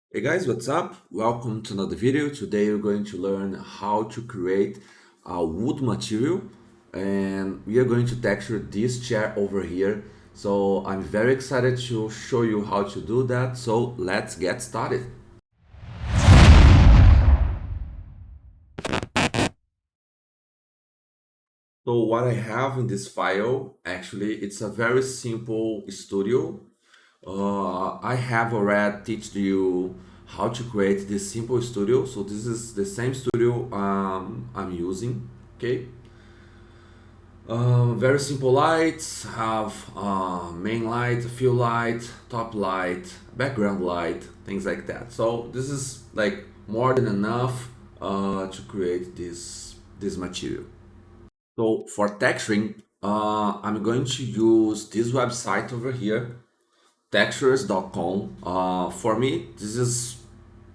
Hey guys, what's up? Welcome to another video. Today we're going to learn how to create a wood material and we are going to texture this chair over here. So I'm very excited to show you how to do that. So let's get started. So what I have in this file, actually, it's a very simple studio. I have already teach you how to create this simple studio. So this is the same studio I'm using. Okay. Very simple lights. Have main light, fill light, top light, background light, things like that. So this is like more than enough to create this material. So for texturing, I'm going to use this website over here, textures.com. For me, this is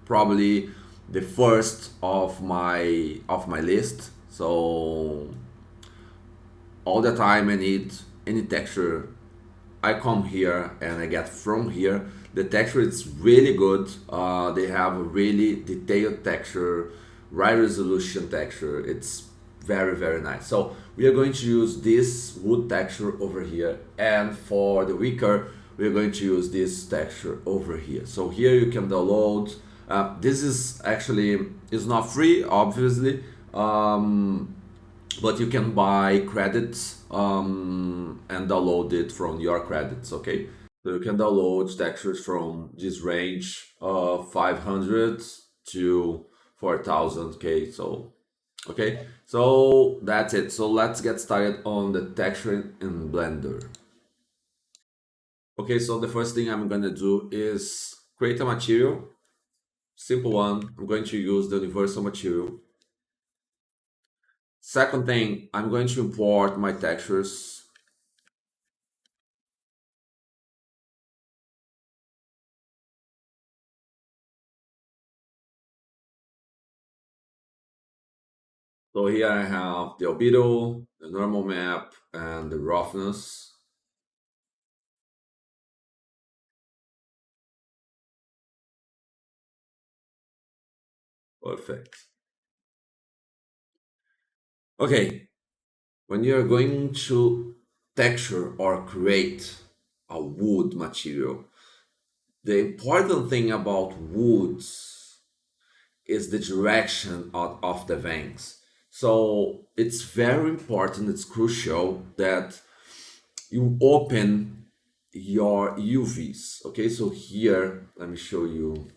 probably the first of my list. So all the time I need any texture, I come here and I get from here. The texture is really good. They have a really detailed texture, high resolution texture. It's very nice. So we are going to use this wood texture over here, and for the wicker we are going to use this texture over here. So here you can download. This is actually is not free, obviously. But you can buy credits and download it from your credits. Okay, so you can download textures from this range of 500 to 4000. So okay, so that's it. So let's get started on the texturing in Blender. Okay, so the first thing I'm gonna do is create a material, simple one. I'm going to use the universal material. Second thing, I'm going to import my textures. So here I have the albedo, the normal map, and the roughness. Perfect. Okay, when you're going to texture or create a wood material, the important thing about woods is the direction of the veins. So it's very important, it's crucial that you open your UVs. Okay, so here, let me show you.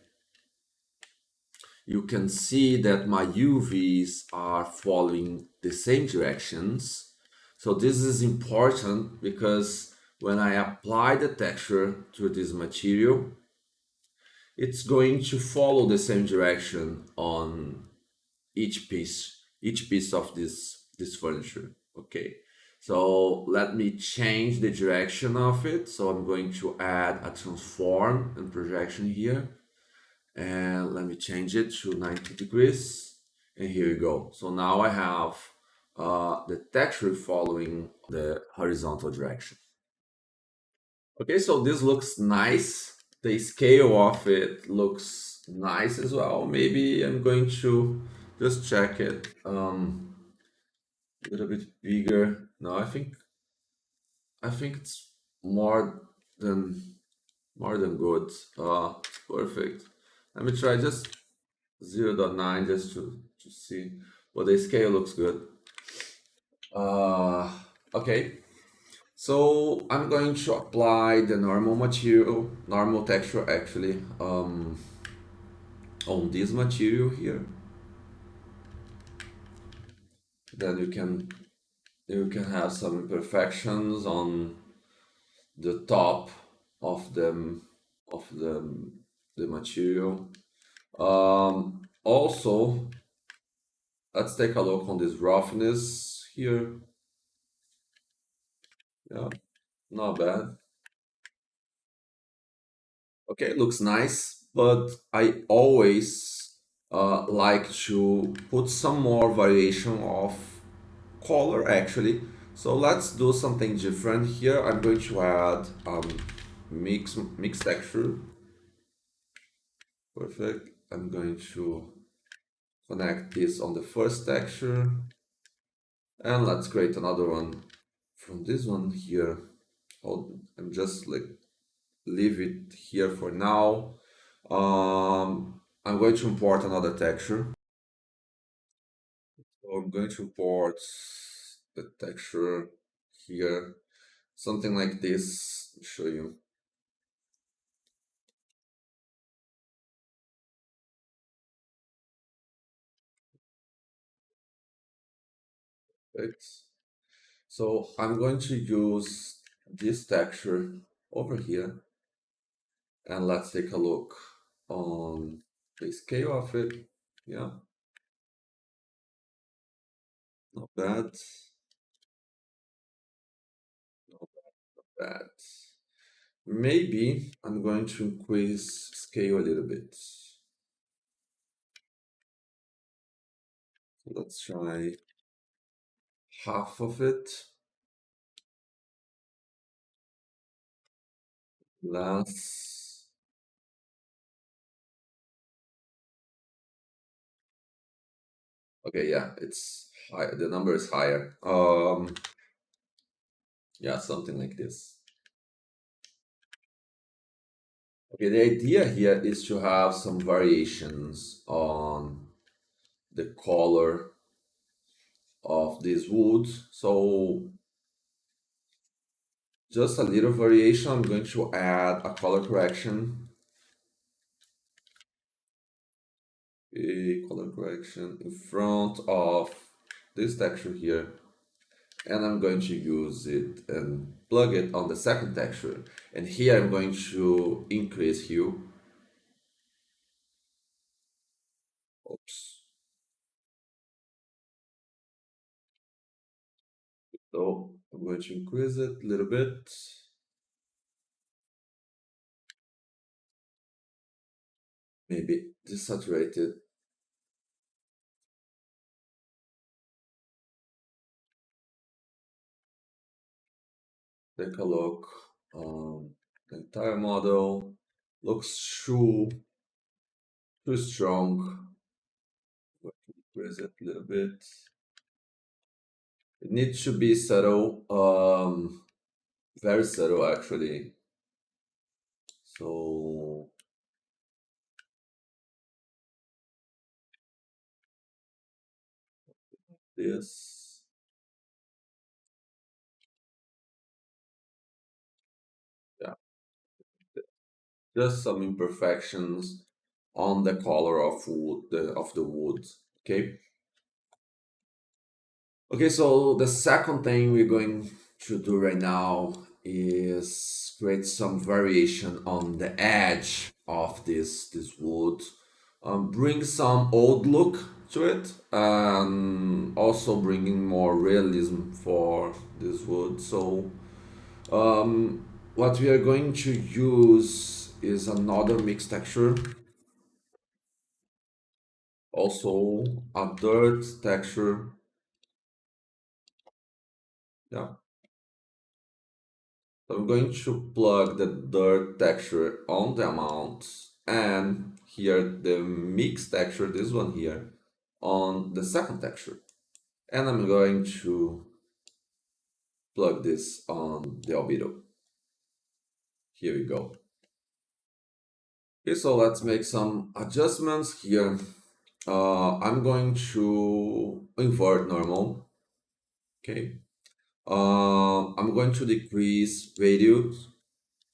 You can see that my UVs are following the same directions. So this is important because when I apply the texture to this material, it's going to follow the same direction on each piece of this furniture. Okay, so let me change the direction of it. So I'm going to add a transform and projection here, and let me change it to 90 degrees, and here you go. So now I have the texture following the horizontal direction. Okay, so this looks nice. The scale of it looks nice as well. Maybe I'm going to just check it a little bit bigger. No, I think it's more than more than good. Perfect. Let me try just 0.9 just to see, but the scale looks good. Uh, okay, so I'm going to apply the normal material, normal texture actually, on this material here. Then you can have some imperfections on the top of the material. Also, let's take a look on this roughness here. Yeah, not bad. Okay, looks nice, but I always like to put some more variation of color actually. So let's do something different here. I'm going to add mix texture. Perfect. I'm going to connect this on the first texture, and let's create another one from this one here. I'm just like leave it here for now. I'm going to import another texture. So I'm going to import the texture here, something like this. I'll show you. Right. So I'm going to use this texture over here, and let's take a look on the scale of it. Yeah, not bad, not bad. Maybe I'm going to increase scale a little bit. So let's try half of it. Less. Okay, yeah, it's high. The number is higher. Yeah, something like this. Okay, the idea here is to have some variations on the color of this wood. So just a little variation. I'm going to add a color correction. A color correction in front of this texture here. And I'm going to use it and plug it on the second texture. And here I'm going to increase hue. Oops. So I'm going to increase it a little bit. Maybe desaturated. Take a look. The entire model looks too strong. Going to decrease it a little bit. It needs to be subtle, very subtle actually. So this, yeah, just some imperfections on the color of wood, of the wood. Okay. Okay, so the second thing we're going to do right now is create some variation on the edge of this wood. Bring some old look to it, and also bringing more realism for this wood. So what we are going to use is another mixed texture, also a dirt texture. Yeah. So I'm going to plug the dirt texture on the amount, and here the mix texture, this one here, on the second texture. And I'm going to plug this on the albedo. Here we go. Okay, so let's make some adjustments here. I'm going to invert normal. Okay. I'm going to decrease radius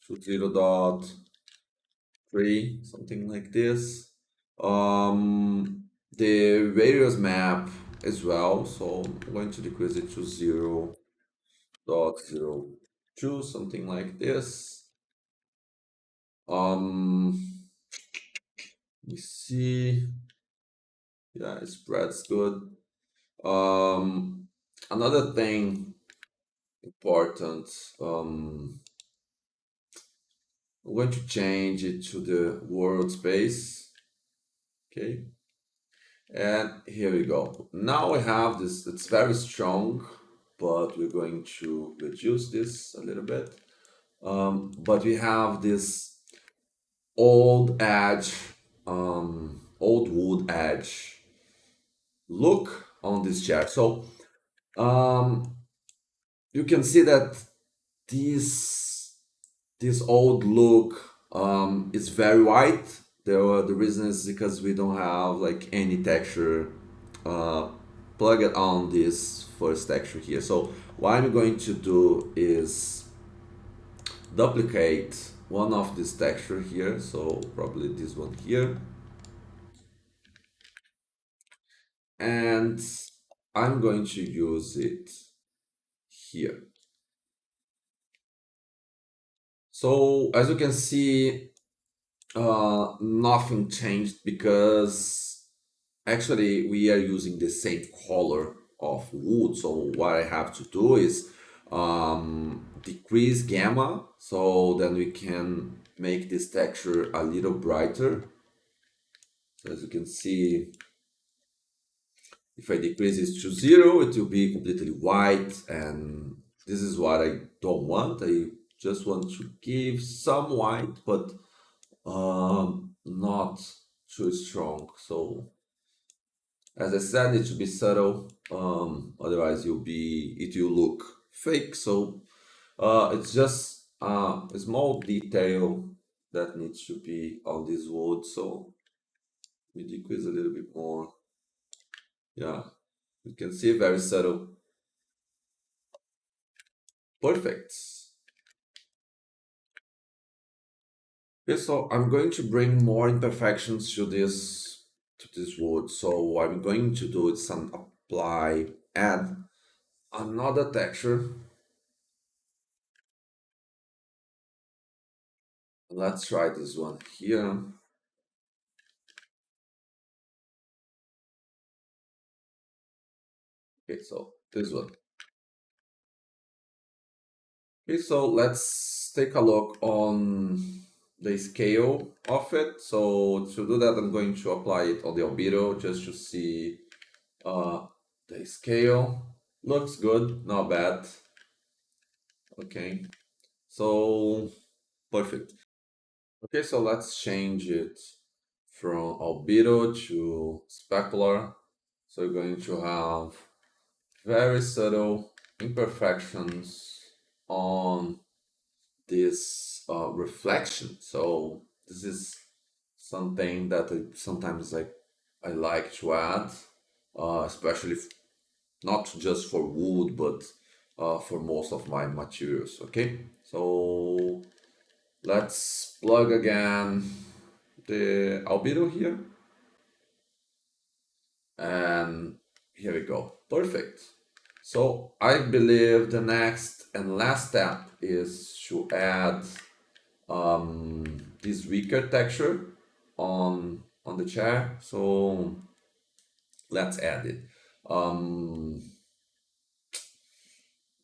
to 0.3, something like this. The radius map as well, so I'm going to decrease it to 0.02, something like this. Let me see. Yeah, it spreads good. Another thing important, I'm going to change it to the world space. Okay. And here we go. Now we have this, it's very strong, but we're going to reduce this a little bit. But we have this old edge old wood edge look on this chair. So um, you can see that this this old look is very white. The reason is because we don't have like any texture uh, plugged on this first texture here. So what I'm going to do is duplicate one of this texture here. So probably this one here, and I'm going to use it here. So as you can see, nothing changed because actually we are using the same color of wood. So what I have to do is decrease gamma, so then we can make this texture a little brighter. So as you can see, if I decrease it to 0, it will be completely white, and this is what I don't want. I just want to give some white, but not too strong. So as I said, it should be subtle. Otherwise, it will look fake. So it's just a small detail that needs to be on this wood. So we decrease a little bit more. Yeah, you can see very subtle. Perfect. Okay, so I'm going to bring more imperfections to this wood. So what I'm going to do is some apply, add another texture. Let's try this one here. Okay, so this one. Okay, so let's take a look on the scale of it. So to do that, I'm going to apply it on the albedo just to see the scale. Looks good, not bad. Okay, so perfect. Okay, so let's change it from albedo to specular. So we're going to have very subtle imperfections on this reflection. So this is something that sometimes I like to add, especially not just for wood, but for most of my materials. Okay, so let's plug again the albedo here, and here we go. Perfect. So I believe the next and last step is to add this weaker texture on the chair. So let's add it. Um,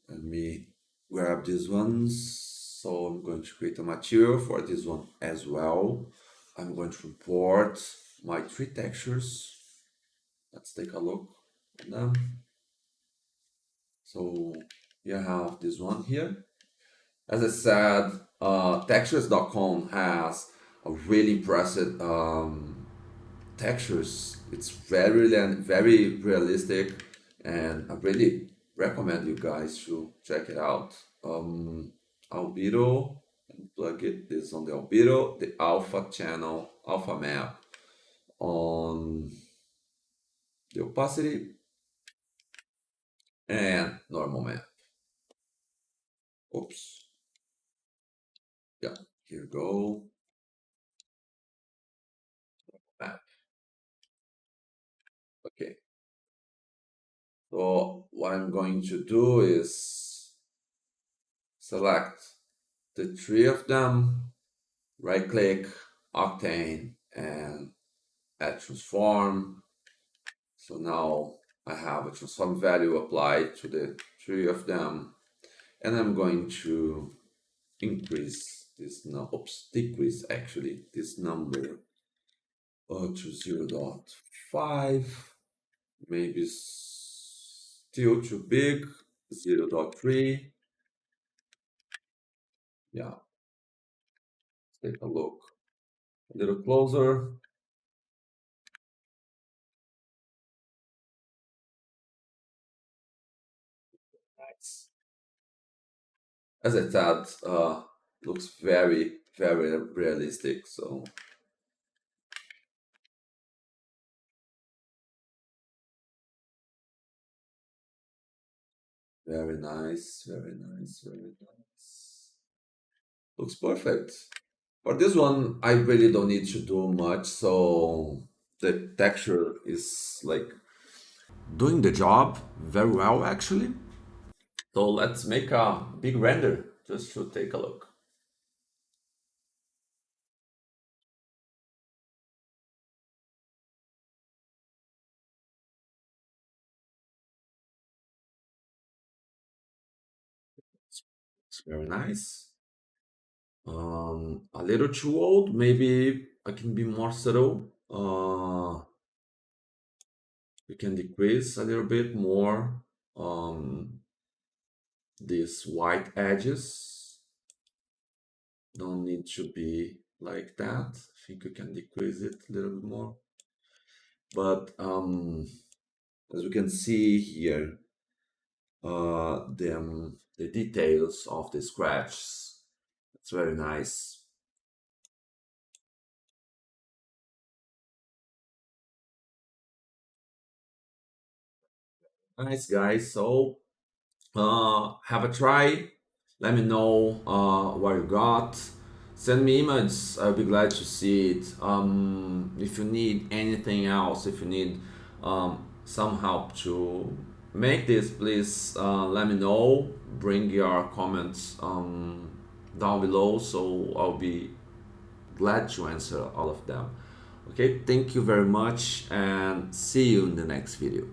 Let me grab these ones. So I'm going to create a material for this one as well. I'm going to import my three textures. Let's take a look at them. So you have this one here. As I said, textures.com has a really impressive textures. It's very realistic, and I really recommend you guys to check it out. Albedo, plug it this on the albedo, the alpha channel, alpha map on the opacity, and normal map. Oops. Yeah, here we go. Map. Okay. So what I'm going to do is select the three of them, right click, Octane, and add transform. So now I have a transform value applied to the three of them, and I'm going to increase this, no, oops, decrease actually this number to 0.5, maybe still too big, 0.3. Yeah, let's take a look a little closer. as I said, looks very, very realistic. So very nice, very nice, very nice. Looks perfect. For this one, I really don't need to do much, so the texture is like doing the job very well actually. So let's make a big render just to take a look. It's very nice. A little too old, maybe I can be more subtle. We can decrease a little bit more these white edges. Don't need to be like that. I think we can decrease it a little bit more. But as we can see here, the details of the scratch. It's very nice. Nice guys. So have a try. Let me know what you got. Send me images. I'll be glad to see it. If you need anything else, if you need some help to make this, please let me know. Bring your comments down below, so I'll be glad to answer all of them. Okay, thank you very much and see you in the next video.